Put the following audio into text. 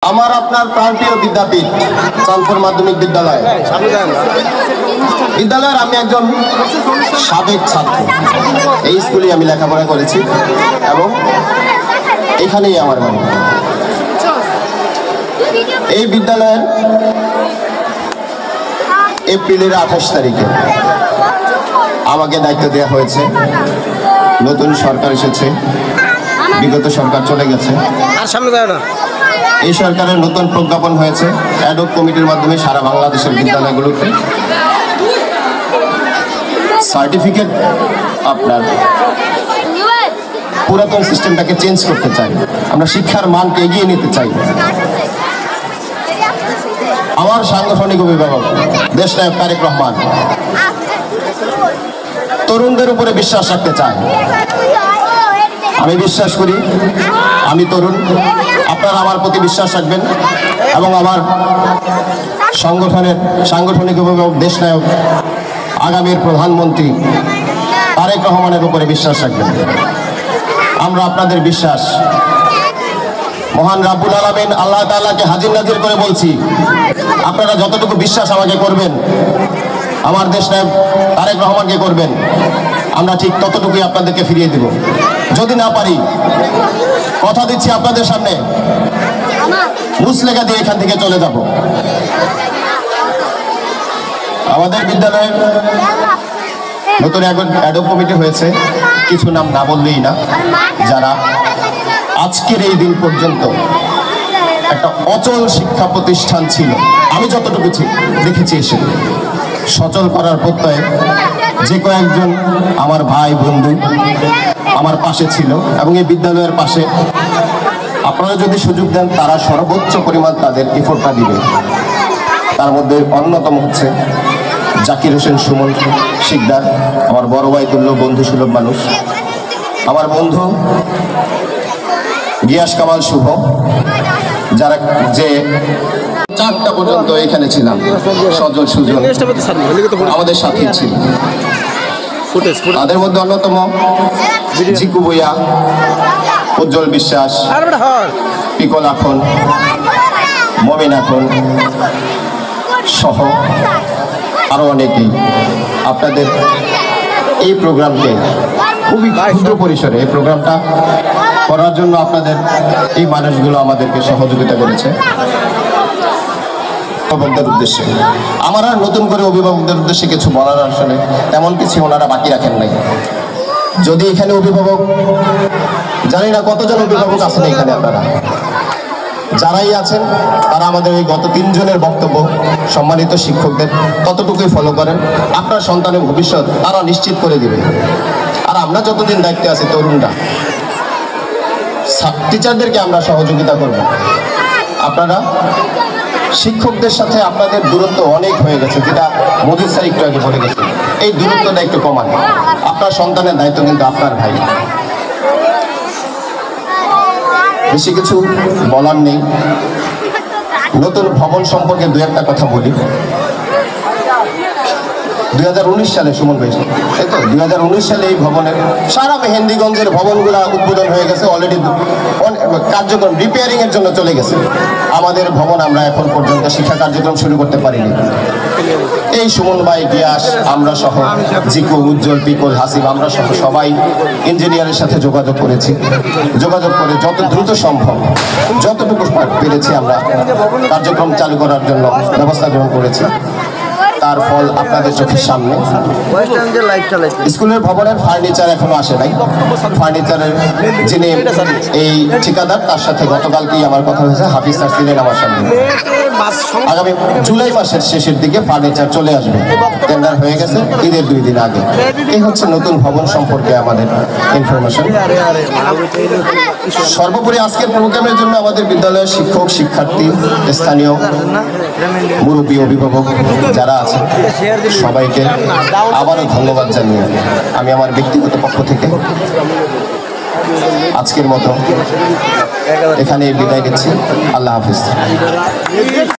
আমার আপনার প্রান্তীয় বিদ্যাপীঠ চাঁদপুর মাধ্যমিক বিদ্যালয় বিদ্যালয়ের আমি একজন সাবেক ছাত্র। এই স্কুলে আমি লেখাপড়া করেছি এবং এখানেই আমার বাড়ি। এই বিদ্যালয়ের এপ্রিলের 28 তারিখে আমাকে দায়িত্ব দেওয়া হয়েছে। নতুন সরকার এসেছে, বিগত সরকার চলে গেছে, আর সামনে যায় না। এই সরকারের নতুন প্রজ্ঞাপন হয়েছে অ্যাডহক কমিটির মাধ্যমে সারা বাংলাদেশের বিদ্যালয়গুলোতে সার্টিফিকেট আপনার পুরাতন সিস্টেমটাকে চেঞ্জ করতে চাই। আমরা শিক্ষার মানকে এগিয়ে নিতে চাই। আমার সাংগঠনিক অভিভাবক দেশনায়ক তারেক রহমান তরুণদের উপরে বিশ্বাস রাখতে চায়। আমি বিশ্বাস করি, আমি তরুণ, আপনারা আমার প্রতি বিশ্বাস রাখবেন এবং আমার সাংগঠনিক অভিভাবক দেশনায়ক আগামীর প্রধানমন্ত্রী তারেক রহমানের উপরে বিশ্বাস রাখবেন। আমরা আপনাদের বিশ্বাস মহান রাব্বুল আলামিন আল্লাহ তাআলাকে হাজির নাজির করে বলছি, আপনারা যতটুকু বিশ্বাস আমাকে করবেন, আমার দেশনায়ক তারেক রহমানকে করবেন, আমরা ঠিক ততটুকুই আপনাদেরকে ফিরিয়ে দেব। যদি না পারি, কথা দিচ্ছি আপনাদের সামনে মুসলেখা দিয়ে এখান থেকে চলে যাব। আমাদের বিদ্যালয়ে নতুন অ্যাডহক কমিটি হয়েছে, কিছু নাম না বললেই না, যারা আজকের এই দিন পর্যন্ত একটা অচল শিক্ষা প্রতিষ্ঠান ছিল, আমি যতটুকু দেখেছি এসে সচল করার প্রত্যয়ে যে কয়েকজন আমার ভাই বন্ধু আমার পাশে ছিল এবং এই বিদ্যালয়ের পাশে আপনারা যদি সুযোগ দেন তারা সর্বোচ্চ পরিমাণ তাদের এফোর্টটা দিবে। তার মধ্যে অন্যতম হচ্ছে জাকির হোসেন সুমন শিকদার, আমার বড় ভাই তুল্য বন্ধু সুলভ মানুষ, আমার বন্ধু গিয়াস কামাল শুভ, যারা যে 4টা পর্যন্ত এখানে ছিলাম, সজল সুজন আমাদের সাথে ছিল। তাদের মধ্যে অন্যতম জিকু বইয়া, উজ্জ্বল বিশ্বাস, পিকল আখন, মমিন আখন সহ আরো অনেকেই আপনাদের এই প্রোগ্রামকে খুবই ক্ষুদ্র পরিসরে এই প্রোগ্রামটা করার জন্য আপনাদের এই মানুষগুলো আমাদেরকে সহযোগিতা করেছে। অভিভাবকদের উদ্দেশ্যে আমার আর নতুন করে অভিভাবকদের উদ্দেশ্যে কিছু বলার আসলে তেমন কিছু ওনারা বাকি রাখেন নাই। যদি এখানে অভিভাবক, জানি না কতজন অভিভাবক আছেন এখানে, আপনারা যারাই আছেন তারা আমাদের এই গত 3 জনের বক্তব্য সম্মানিত শিক্ষকদের ততটুকুই ফলো করেন। আপনার সন্তানের ভবিষ্যৎ তারা নিশ্চিত করে দিবে। আর আমরা যতদিন দায়িত্বে আছি তরুণরা, টিচারদেরকে আমরা সহযোগিতা করব। আপনারা শিক্ষকদের সাথে আপনাদের দূরত্ব অনেক হয়ে গেছে, যেটা মোদি স্যার একটু আগে বলে গেছে, এই দূরত্বটা একটু কমান। আপনার সন্তানের দায়িত্ব কিন্তু আপনার ভাই। বেশি কিছু বলার নেই। নতুন ভবন সম্পর্কে 2-1টা কথা বলি। 2019 সালে সুমন ভাই, তাই তো 2019 সালে এই ভবনের সারা মেহেন্দিগঞ্জের ভবনগুলা উদ্বোধন হয়ে গেছে, অলরেডি কার্যক্রম রিপেয়ারিং এর জন্য চলে গেছে। আমাদের ভবন আমরা এখন পর্যন্ত শিক্ষা কার্যক্রম শুরু করতে পারিনি। এই সুমন ভাই, গিয়াস, আমরা সহ জিকু, উজ্জ্বল, পিকল, হাসিব, আমরা সহ সবাই ইঞ্জিনিয়ারের সাথে যোগাযোগ করেছি। যোগাযোগ করে যত দ্রুত সম্ভব যতটুকু পেরেছি আমরা কার্যক্রম চালু করার জন্য ব্যবস্থা গ্রহণ করেছি। তার ফল আপনাদের চোখের সামনে। স্কুলের ভবনের ফার্নিচার এখনো আসে নাই। ফার্নিচারের যিনি এই ঠিকাদার, তার সাথে গতকালকেই আমার কথা হয়েছে। হাফিজ স্যার ছিলেন আমার সামনে। আগামী জুলাই মাসের শেষের দিকে ফার্নিচার চলে আসবে, টেন্ডার হয়ে গেছে ঈদের 2 দিন আগে। এই হচ্ছে নতুন ভবন সম্পর্কে আমাদের ইনফরমেশন। সর্বোপরি আজকের প্রোগ্রামের জন্য আমাদের বিদ্যালয়ের শিক্ষক, শিক্ষার্থী, স্থানীয় মুরব্বী, অভিভাবক যারা আছেন সবাইকে আবারও ধন্যবাদ জানিয়ে আমি আমার ব্যক্তিগত পক্ষ থেকে আজকের মতো এখানে বিদায় নিচ্ছি। আল্লাহ হাফিজ।